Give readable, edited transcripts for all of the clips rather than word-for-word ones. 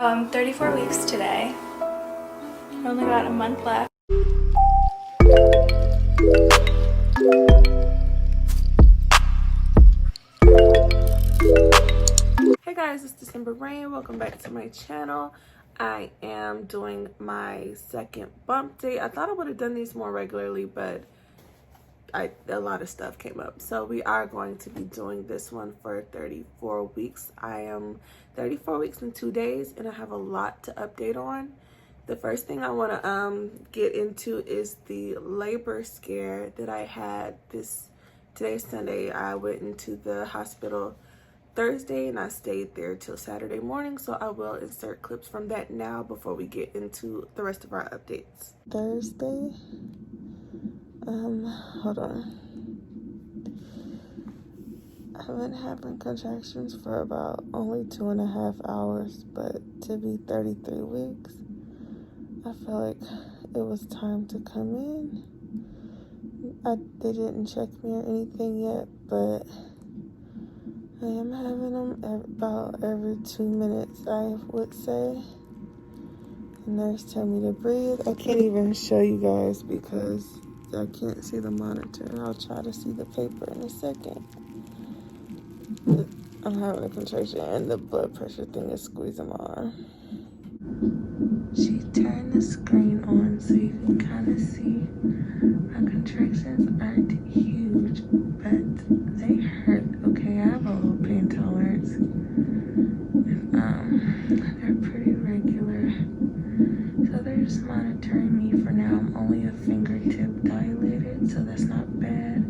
34 weeks today. Only got a month left. Hey guys, it's December Rain. Welcome back to my channel. I am doing my second bump date. I thought I would have done these more regularly, but a lot of stuff came up. So we are going to be doing this one for 34 weeks. I am 34 weeks and 2 days, and I have a lot to update on. The first thing I want to get into is the labor scare that I had today's Sunday. I went into the hospital Thursday and I stayed there till Saturday morning, so I will insert clips from that now before we get into the rest of our updates. Thursday, hold on. I've been having contractions for about only 2.5 hours, but to be 33 weeks, I feel like it was time to come in. They didn't check me or anything yet, but I am having them about every 2 minutes, I would say. The nurse told me to breathe. I can't even show you guys because I can't see the monitor. I'll try to see the paper in a second. I'm having a contraction and the blood pressure thing is squeezing my arm. She turned the screen on so you can kind of see my contractions aren't huge, but they hurt. Okay, I have a low pain tolerance. They're pretty regular. So they're just monitoring me for now. I'm only a fingertip dilated, so that's not bad.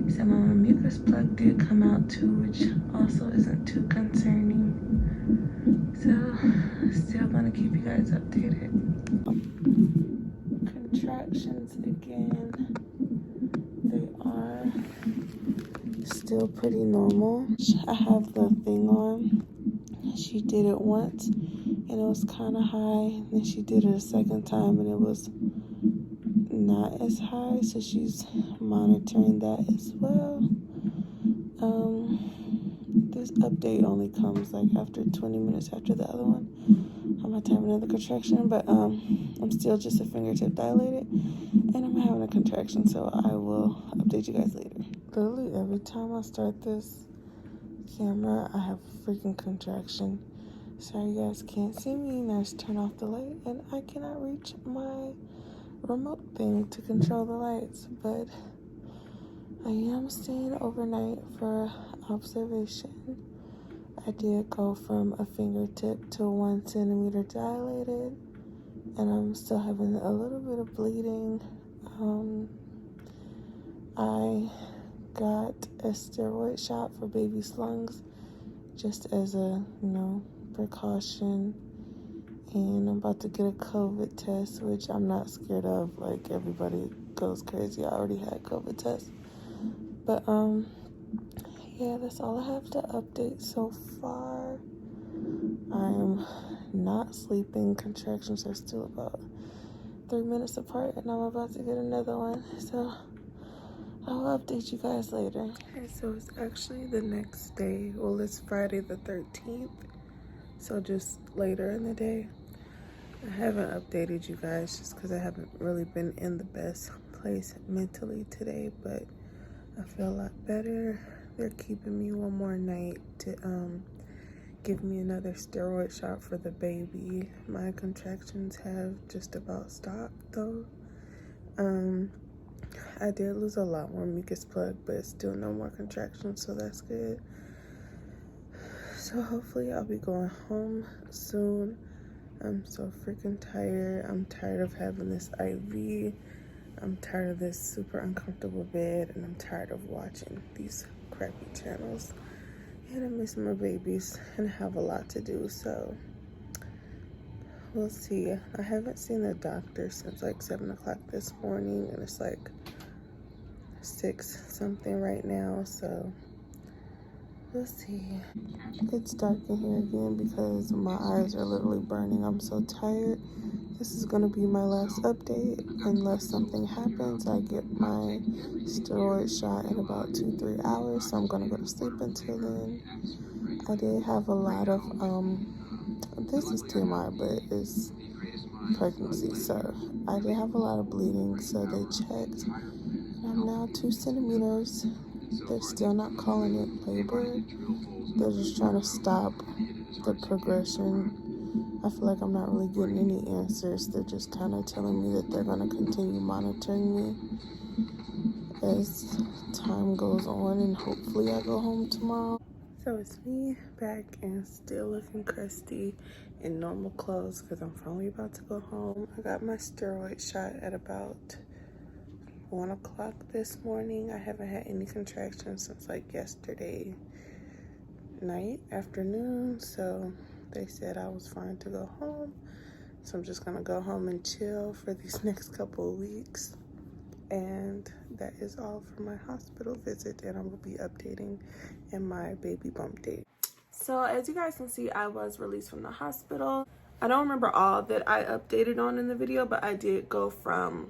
So my mucus plug did come out too, which also isn't too concerning. So still gonna keep you guys updated. Contractions again. They are still pretty normal. I have the thing on. She did it once and it was kind of high. Then she did it a second time and it was not as high. So she's monitoring that as well. This update only comes like after 20 minutes after the other one. I'm about to have another contraction, but I'm still just a fingertip dilated and I'm having a contraction, so I will update you guys later. Literally every time I start this camera, I have a freaking contraction. Sorry you guys can't see me. Nurse, turn off the light, and I cannot reach my remote thing to control the lights, but I am staying overnight for observation. I did go from a fingertip to 1 centimeter dilated, and I'm still having a little bit of bleeding. I got a steroid shot for baby's lungs just as a, precaution. And I'm about to get a COVID test, which I'm not scared of. Like, everybody goes crazy. I already had COVID tests. But, yeah, that's all I have to update so far. I'm not sleeping. Contractions are still about 3 minutes apart, and I'm about to get another one. So I'll update you guys later. Okay, so it's actually the next day. Well, it's Friday the 13th. So just later in the day. I haven't updated you guys just because I haven't really been in the best place mentally today, but I feel a lot better. They're keeping me one more night to give me another steroid shot for the baby. My contractions have just about stopped though. I did lose a lot more mucus plug, but still no more contractions, so that's good. So hopefully I'll be going home soon. I'm so freaking tired. I'm tired of having this IV. I'm tired of this super uncomfortable bed, and I'm tired of watching these crappy channels. And I miss my babies and I have a lot to do, so we'll see. I haven't seen the doctor since like 7 o'clock this morning, and it's like 6 something right now, so we'll see. It's dark in here again because my eyes are literally burning. I'm so tired. This is going to be my last update unless something happens. I get my steroid shot in about 2-3 hours, so I'm going to go to sleep until then. I did have a lot of this is TMI, but it's pregnancy. So I did have a lot of bleeding, so they checked. I'm now 2 centimeters. They're still not calling it labor. They're just trying to stop the progression. I feel like I'm not really getting any answers. They're just kind of telling me that they're going to continue monitoring me as time goes on, and hopefully I go home tomorrow. So it's me back and still looking crusty in normal clothes because I'm finally about to go home. I got my steroid shot at about 1 o'clock this morning. I haven't had any contractions since like yesterday afternoon, so they said I was fine to go home. So I'm just gonna go home and chill for these next couple of weeks. And that is all for my hospital visit, and I'm gonna be updating in my baby bump date. So as you guys can see, I was released from the hospital. I don't remember all that I updated on in the video, but I did go from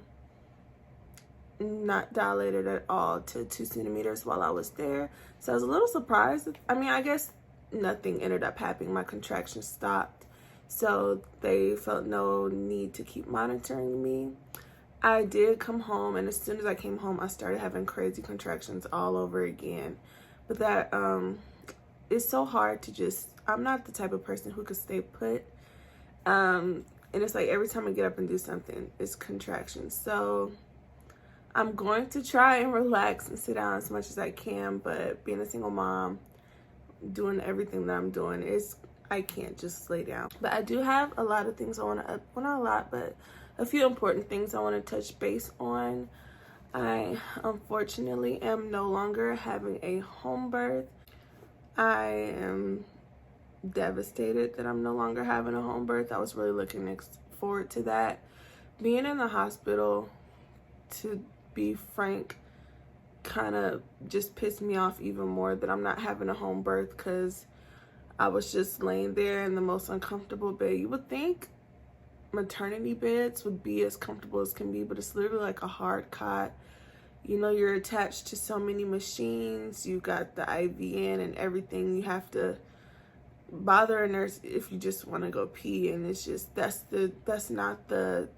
not dilated at all to 2 centimeters while I was there. So I was a little surprised. I mean, I guess nothing ended up happening. My contractions stopped, so they felt no need to keep monitoring me. I did come home, and as soon as I came home, I started having crazy contractions all over again. But that it's so hard to just, I'm not the type of person who could stay put. And it's like every time I get up and do something, it's contractions. So I'm going to try and relax and sit down as much as I can, but being a single mom, doing everything that I'm doing, I can't just lay down. But I do have a lot of things I want to, well, not a lot, but a few important things I want to touch base on. I unfortunately am no longer having a home birth. I am devastated that I'm no longer having a home birth. I was really looking forward to that. Being in the hospital, to be frank, kind of just pissed me off even more that I'm not having a home birth, because I was just laying there in the most uncomfortable bed. You would think maternity beds would be as comfortable as can be, but it's literally like a hard cot. You know, you're attached to so many machines. You got the IV in and everything. You have to bother a nurse if you just want to go pee, and it's just that's not the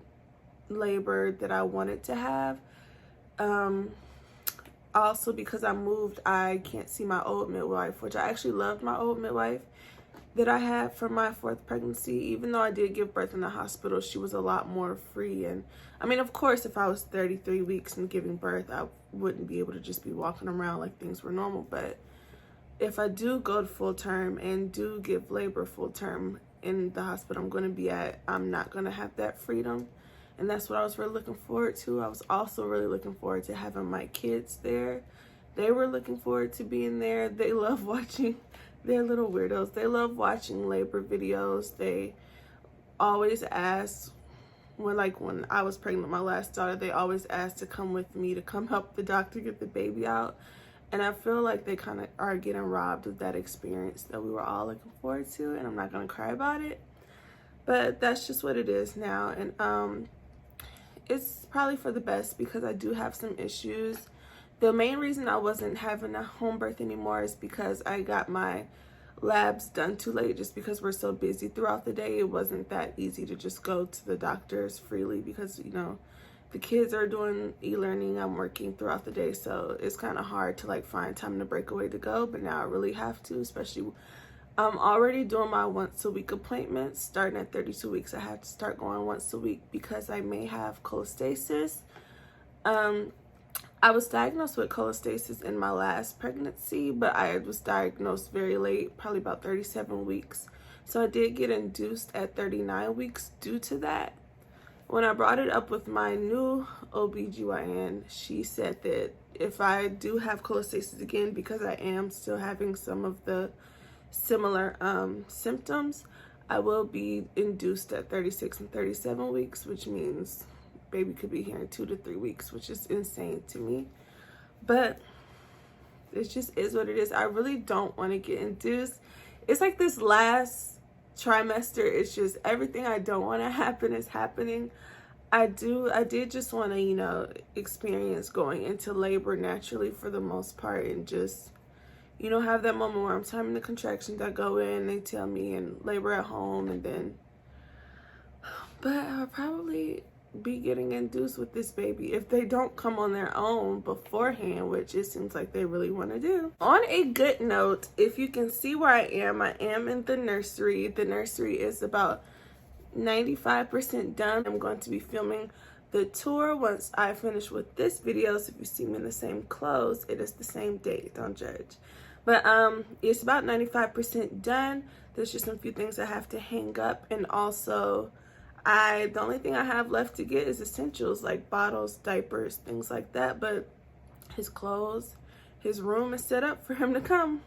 labor that I wanted to have. Also, because I moved, I can't see my old midwife, which I actually loved my old midwife that I had for my 4th pregnancy. Even though I did give birth in the hospital, she was a lot more free. And I mean, of course, if I was 33 weeks and giving birth, I wouldn't be able to just be walking around like things were normal. But if I do go to full term and do give labor full term in the hospital I'm going to be at, I'm not going to have that freedom. And that's what I was really looking forward to. I was also really looking forward to having my kids there. They were looking forward to being there. They love watching, they're little weirdos. They love watching labor videos. They always ask, when I was pregnant with my last daughter, they always asked to come with me to come help the doctor get the baby out. And I feel like they kind of are getting robbed of that experience that we were all looking forward to. And I'm not going to cry about it, but that's just what it is now. And it's probably for the best, because I do have some issues. The main reason I wasn't having a home birth anymore is because I got my labs done too late, just because we're so busy throughout the day. It wasn't that easy to just go to the doctors freely, because, you know, the kids are doing e-learning, I'm working throughout the day, so it's kind of hard to like find time to break away to go. But now I really have to, especially I'm already doing my once a week appointments. Starting at 32 weeks, I have to start going once a week because I may have cholestasis. I was diagnosed with cholestasis in my last pregnancy, but I was diagnosed very late, probably about 37 weeks. So I did get induced at 39 weeks due to that. When I brought it up with my new OBGYN, she said that if I do have cholestasis again, because I am still having some of the similar symptoms, I will be induced at 36 and 37 weeks, which means baby could be here in 2 to 3 weeks, which is insane to me. But it just is what it is. I really don't want to get induced. It's like this last trimester, it's just everything I don't want to happen is happening. I did just want to, you know, experience going into labor naturally for the most part, and just, you know, have that moment where I'm timing the contractions. I go in, they tell me, and labor at home, and then, but I'll probably be getting induced with this baby if they don't come on their own beforehand, which it seems like they really want to do. On a good note, if you can see where I am in the nursery. The nursery is about 95% done. I'm going to be filming the tour once I finish with this video, so if you see me in the same clothes, it is the same day, don't judge. But it's about 95% done. There's just some few things I have to hang up, and also the only thing I have left to get is essentials like bottles, diapers, things like that. But his clothes, his room is set up for him to come.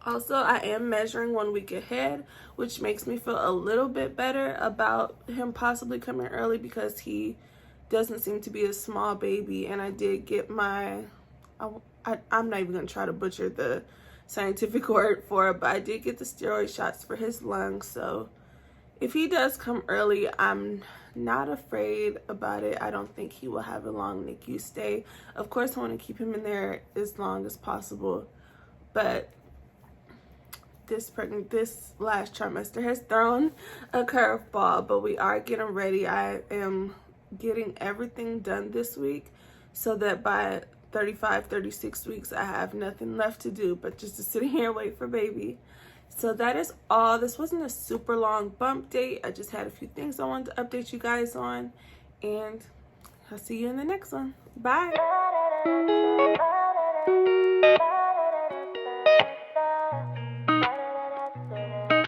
Also, I am measuring 1 week ahead, which makes me feel a little bit better about him possibly coming early, because he doesn't seem to be a small baby. And I did get my, I'm not even going to try to butcher the scientific word for it, but I did get the steroid shots for his lungs. So if he does come early, I'm not afraid about it. I don't think he will have a long NICU stay. Of course, I want to keep him in there as long as possible, but this last trimester has thrown a curveball, but we are getting ready. I am getting everything done this week so that by 35, 36 weeks, I have nothing left to do but just to sit here and wait for baby. So that is all. This wasn't a super long bump date. I just had a few things I wanted to update you guys on, and I'll see you in the next one. Bye.